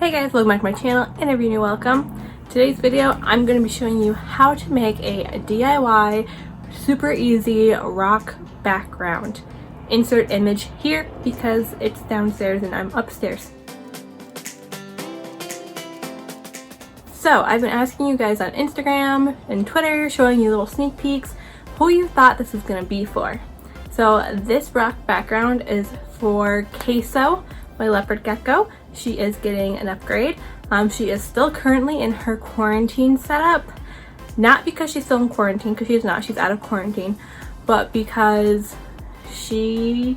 Hey guys, welcome back to my channel, and if you're new, welcome. Today's video, I'm going to be showing you how to make a DIY super easy rock background. Insert image here because it's downstairs and I'm upstairs. So I've been asking you guys on Instagram and Twitter, showing you little sneak peeks, who you thought this was going to be for. So this rock background is for Queso, my leopard gecko. She is getting an upgrade. She is still currently in her quarantine setup. Not because she's still in quarantine, because she's not, she's out of quarantine, but because I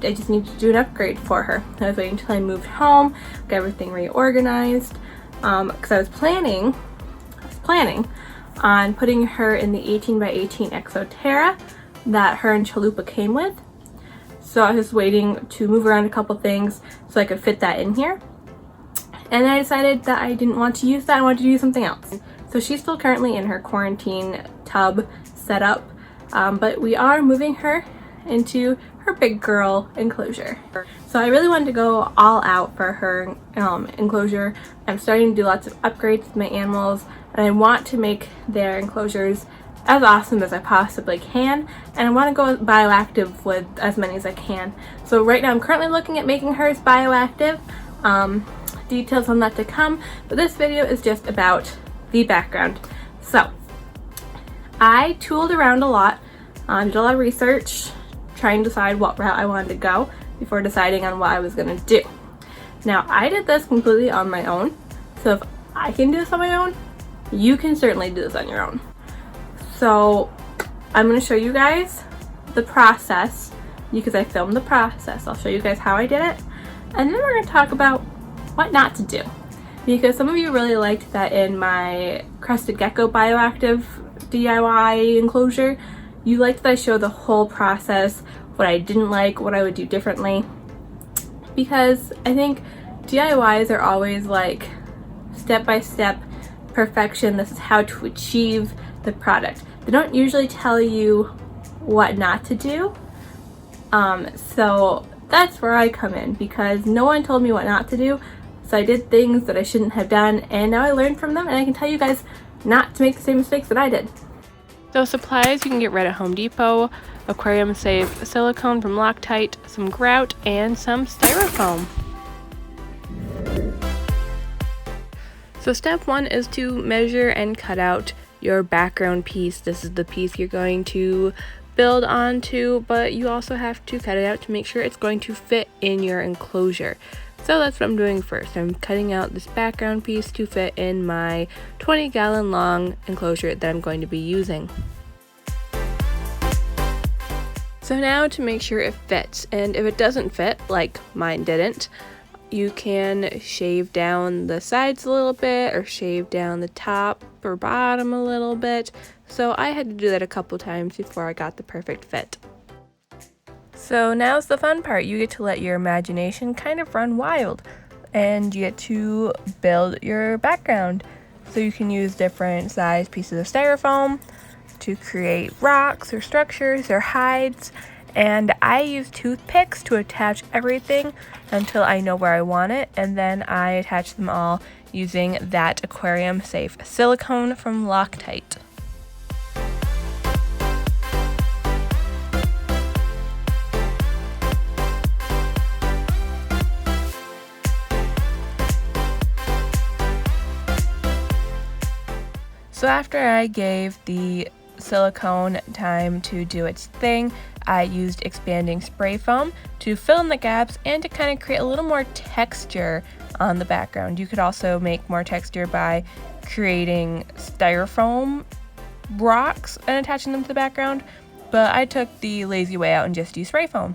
just need to do an upgrade for her. I was waiting until I moved home, got everything reorganized, because I was planning on putting her in the 18x18 Exoterra that her and Chalupa came with. So I was just waiting to move around a couple things so I could fit that in here. And I decided that I didn't want to use that, I wanted to use something else. So she's still currently in her quarantine tub setup, but we are moving her into her big girl enclosure. So I really wanted to go all out for her enclosure. I'm starting to do lots of upgrades with my animals, and I want to make their enclosures as awesome as I possibly can, and I want to go bioactive with as many as I can. So right now I'm currently looking at making hers bioactive. Details on that to come, but this video is just about the background. So I tooled around a lot, did a lot of research, trying to decide what route I wanted to go before deciding on what I was going to do. Now I did this completely on my own, so if I can do this on my own, you can certainly do this on your own. So I'm going to show you guys the process because I filmed the process. I'll show you guys how I did it, and then we're going to talk about what not to do, because some of you really liked that in my crested gecko bioactive DIY enclosure. You liked that I showed the whole process, what I didn't like, what I would do differently, because I think DIYs are always like step-by-step perfection. This is how to achieve the product. They don't usually tell you what not to do, so that's where I come in, because no one told me what not to do. So I did things that I shouldn't have done, and now I learned from them, and I can tell you guys not to make the same mistakes that I did. So supplies you can get right at Home Depot: aquarium safe silicone from Loctite, some grout, and some styrofoam. So step one is to measure and cut out your background piece. This is the piece you're going to build onto, but you also have to cut it out to make sure it's going to fit in your enclosure. So that's what I'm doing first. I'm cutting out this background piece to fit in my 20-gallon long enclosure that I'm going to be using. So now to make sure it fits, and if it doesn't fit, like mine didn't, you can shave down the sides a little bit or shave down the top or bottom a little bit. So I had to do that a couple times before I got the perfect fit. So now's the fun part. You get to let your imagination kind of run wild, and you get to build your background. So you can use different size pieces of styrofoam to create rocks or structures or hides. And I use toothpicks to attach everything until I know where I want it, and then I attach them all using that aquarium safe silicone from Loctite. So after I gave the silicone time to do its thing, I used expanding spray foam to fill in the gaps and to kind of create a little more texture on the background. You could also make more texture by creating styrofoam rocks and attaching them to the background, but I took the lazy way out and just used spray foam.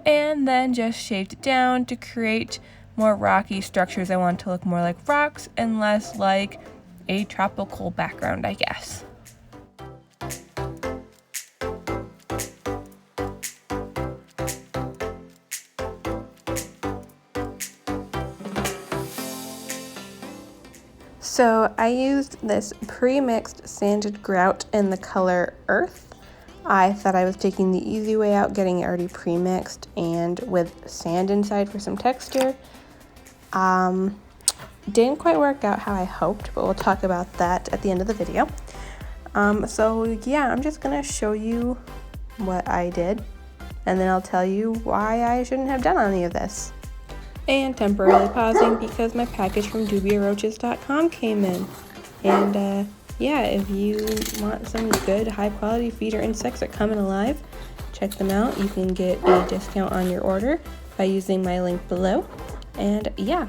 And then just shaved it down to create more rocky structures. I want to look more like rocks and less like a tropical background, I guess. So I used this pre-mixed sanded grout in the color Earth. I thought I was taking the easy way out, getting it already pre-mixed and with sand inside for some texture. Didn't quite work out how I hoped, but we'll talk about that at the end of the video. So yeah, I'm just gonna show you what I did, and then I'll tell you why I shouldn't have done any of this. And temporarily pausing because my package from 𝘎𝙪𝙪𝙞𝙣𝙠 came in. And yeah, if you want some good high quality feeder insects that come in alive, check them out. You can get a discount on your order by using my link below. And yeah.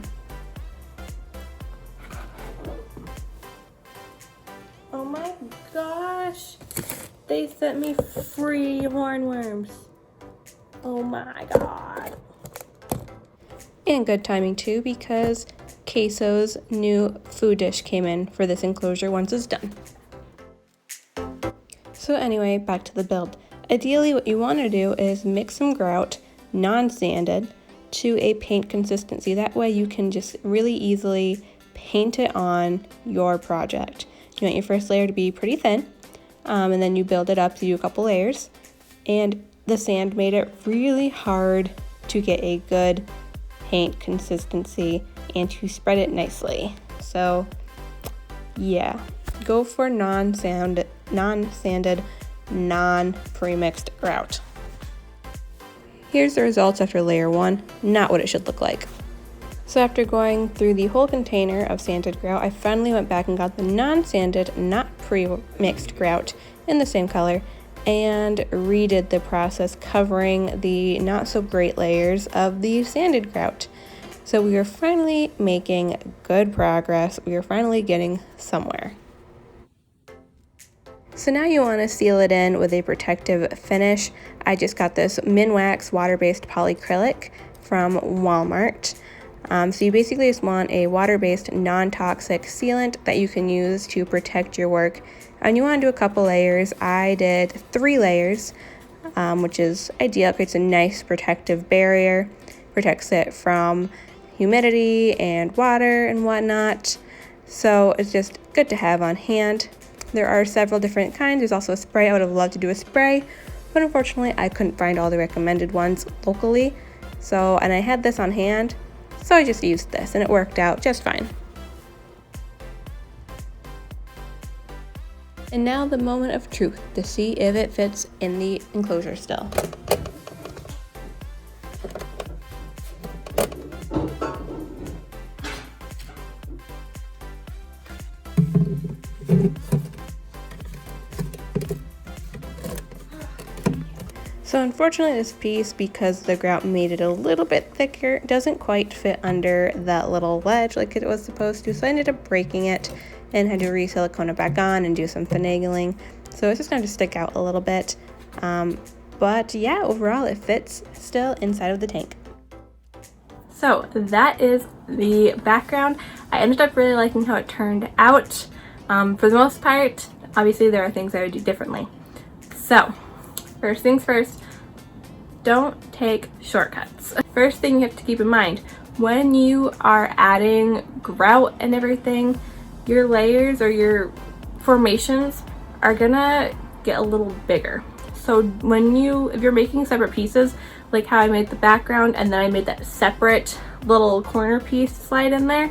Oh my gosh, they sent me free hornworms. Oh my god. And good timing too, because Queso's new food dish came in for this enclosure once it's done. So anyway, back to the build. Ideally what you want to do is mix some grout, non-sanded, to a paint consistency. That way you can just really easily paint it on your project. You want your first layer to be pretty thin, and then you build it up, so you do a couple layers. And the sand made it really hard to get a good paint consistency and to spread it nicely. So yeah, go for non-sanded, non-pre-mixed grout. Here's the results after layer 1, not what it should look like. So after going through the whole container of sanded grout, I finally went back and got the non-sanded, not pre-mixed grout in the same color and redid the process, covering the not so great layers of the sanded grout. So we are finally making good progress. We are finally getting somewhere. So now you want to seal it in with a protective finish. I just got this Minwax water-based polycrylic from Walmart. So you basically just want a water-based non-toxic sealant that you can use to protect your work. And you want to do a couple layers. I did 3 layers, which is ideal. It creates a nice protective barrier, protects it from humidity and water and whatnot. So it's just good to have on hand. There are several different kinds. There's also a spray. I would have loved to do a spray, but unfortunately I couldn't find all the recommended ones locally. And I had this on hand, so I just used this and it worked out just fine. And now the moment of truth to see if it fits in the enclosure still. So unfortunately this piece, because the grout made it a little bit thicker, doesn't quite fit under that little ledge like it was supposed to. So I ended up breaking it and had to re-silicone it back on and do some finagling. So it's just going to stick out a little bit. But yeah, overall it fits still inside of the tank. So that is the background. I ended up really liking how it turned out. For the most part, obviously there are things I would do differently. So first things first, don't take shortcuts. First thing you have to keep in mind, when you are adding grout and everything, your layers or your formations are gonna get a little bigger. So if you're making separate pieces, like how I made the background and then I made that separate little corner piece slide in there,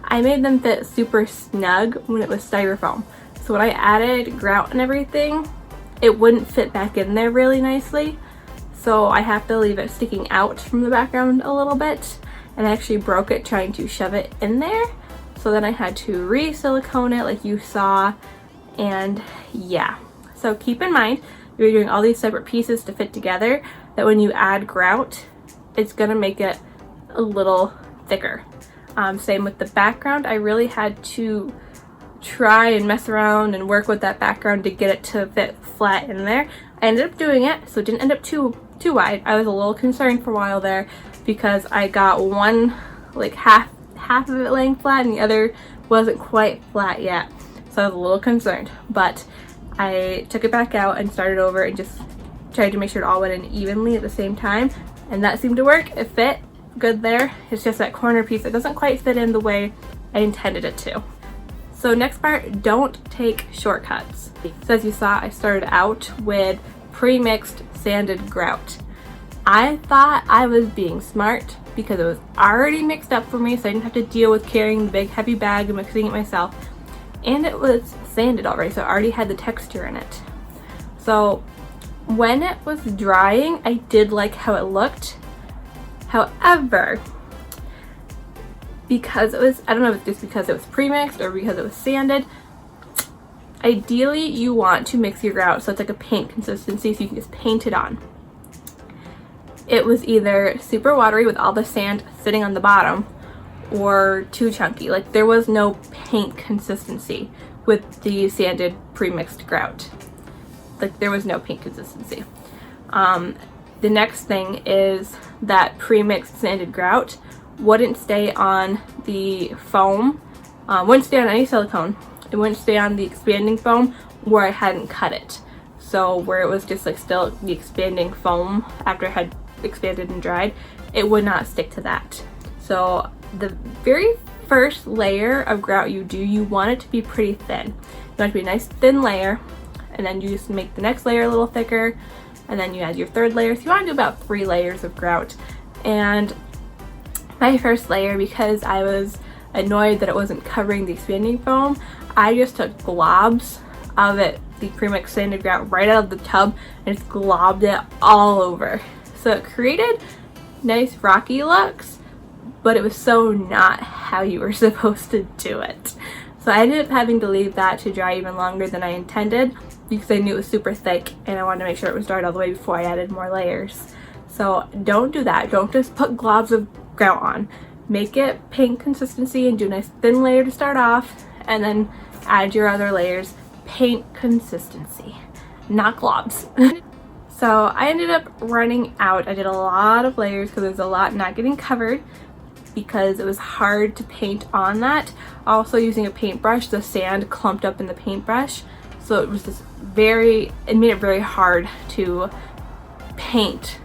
I made them fit super snug when it was styrofoam. So when I added grout and everything, it wouldn't fit back in there really nicely. So I have to leave it sticking out from the background a little bit, and I actually broke it trying to shove it in there. So then I had to re-silicone it like you saw, and yeah. So keep in mind, you're doing all these separate pieces to fit together, that when you add grout, it's gonna make it a little thicker. Same with the background. I really had to try and mess around and work with that background to get it to fit flat in there. I ended up doing it, so it didn't end up too wide. I was a little concerned for a while there because I got one, like half of it laying flat and the other wasn't quite flat yet. So I was a little concerned, but I took it back out and started over and just tried to make sure it all went in evenly at the same time, and that seemed to work. It fit good there. It's just that corner piece that doesn't quite fit in the way I intended it to. So next part, don't take shortcuts. So as you saw, I started out with pre-mixed sanded grout. I thought I was being smart because it was already mixed up for me, so I didn't have to deal with carrying the big heavy bag and mixing it myself. And it was sanded already, so it already had the texture in it. So when it was drying, I did like how it looked. However, because it was, I don't know if it's just because it was pre-mixed or because it was sanded, ideally you want to mix your grout so it's like a paint consistency so you can just paint it on. It was either super watery with all the sand sitting on the bottom or too chunky. Like there was no paint consistency with the sanded pre-mixed grout. Like there was no paint consistency. The next thing is that pre-mixed sanded grout wouldn't stay on the foam, wouldn't stay on any silicone. It wouldn't stay on the expanding foam where I hadn't cut it. So where it was just like still the expanding foam after it had expanded and dried, it would not stick to that. So the very first layer of grout you do, you want it to be pretty thin. You want it to be a nice thin layer, and then you just make the next layer a little thicker, and then you add your third layer. So you want to do about 3 layers of grout. And my first layer, because I was annoyed that it wasn't covering the expanding foam, I just took globs of it, the pre-mixed sanded grout, right out of the tub and just globbed it all over. So it created nice rocky looks, but it was so not how you were supposed to do it. So I ended up having to leave that to dry even longer than I intended because I knew it was super thick and I wanted to make sure it was dried all the way before I added more layers. So don't do that. Don't just put globs of grout on. Make it paint consistency and do a nice thin layer to start off, and then add your other layers. Paint consistency, not globs. So I ended up running out. I did a lot of layers because there's a lot not getting covered because it was hard to paint on that. Also using a paintbrush, the sand clumped up in the paintbrush, so it was just it made it very hard to paint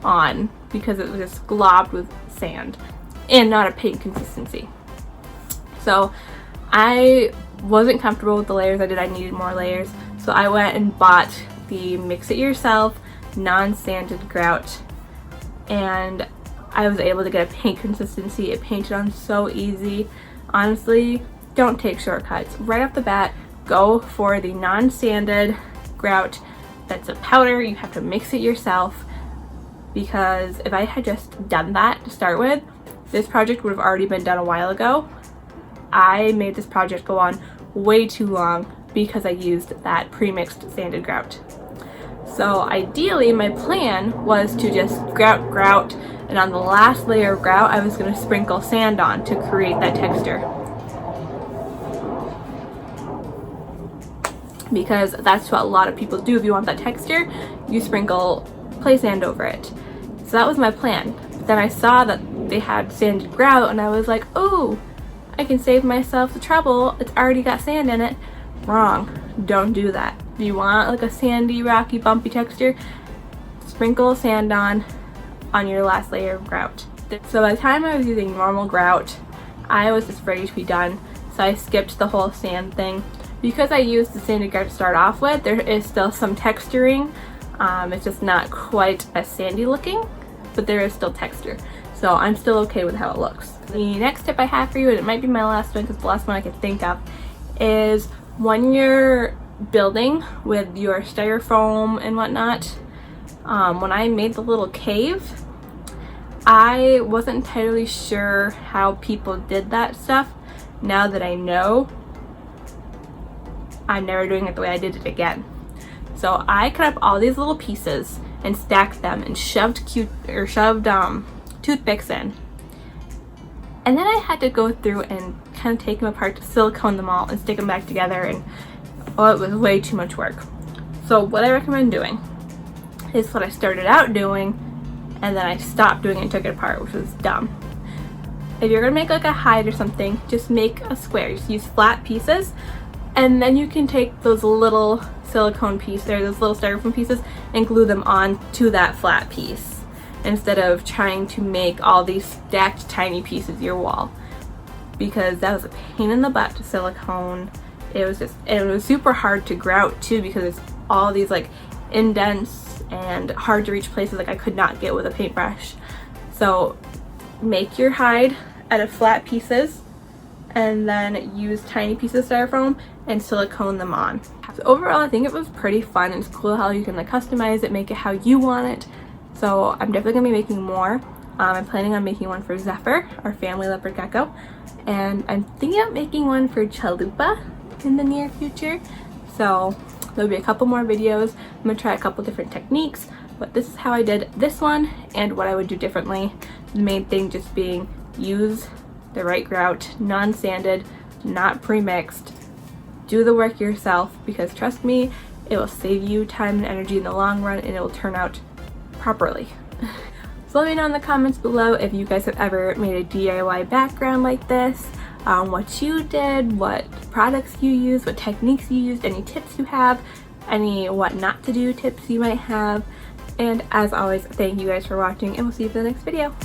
on because it was just globbed with sand and not a paint consistency. So I wasn't comfortable with the layers I did. I needed more layers, so I went and bought the mix it yourself non-sanded grout, and I was able to get a paint consistency. It painted on so easy. Honestly, don't take shortcuts. Right off the bat, go for the non-sanded grout. That's a powder. You have to mix it yourself, because if I had just done that to start with, this project would have already been done a while ago. I made this project go on way too long because I used that pre-mixed sanded grout. So ideally my plan was to just grout, and on the last layer of grout I was going to sprinkle sand on to create that texture, because that's what a lot of people do. If you want that texture, you sprinkle play sand over it. So that was my plan. But then I saw that they had sanded grout and I was like, oh, I can save myself the trouble. It's already got sand in it. Wrong. Don't do that. If you want like a sandy, rocky, bumpy texture, sprinkle sand on your last layer of grout. So by the time I was using normal grout, I was just ready to be done. So I skipped the whole sand thing. Because I used the sanded grout to start off with, there is still some texturing. It's just not quite as sandy looking, but there is still texture. So I'm still okay with how it looks. The next tip I have for you, and it might be my last one because the last one I could think of, is when you're building with your styrofoam and whatnot, when I made the little cave, I wasn't entirely sure how people did that stuff. Now that I know, I'm never doing it the way I did it again. So I cut up all these little pieces and stacked them and shoved toothpicks in. And then I had to go through and kind of take them apart to silicone them all and stick them back together, and oh, it was way too much work. So what I recommend doing is what I started out doing and then I stopped doing it and took it apart, which was dumb. If you're gonna make like a hide or something, just make a square. Just use flat pieces, and then you can take those little silicone pieces or those little styrofoam pieces and glue them on to that flat piece, instead of trying to make all these stacked tiny pieces your wall, because that was a pain in the butt to silicone. It was super hard to grout too, because it's all these like indents and hard to reach places like I could not get with a paintbrush. So make your hide out of flat pieces and then use tiny pieces of styrofoam and silicone them on. So overall, I think it was pretty fun. It's cool how you can like customize it, make it how you want it. So I'm definitely gonna be making more. I'm planning on making one for Zephyr, our family leopard gecko, and I'm thinking of making one for Chalupa in the near future. So there'll be a couple more videos. I'm gonna try a couple different techniques, but this is how I did this one and what I would do differently. The main thing just being use the right grout, non-sanded, not pre-mixed. Do the work yourself, because trust me, it will save you time and energy in the long run, and it will turn out properly. So let me know in the comments below if you guys have ever made a DIY background like this, what you did, what products you used, what techniques you used, any tips you have, any what not to do tips you might have. And as always, thank you guys for watching, and we'll see you for the next video.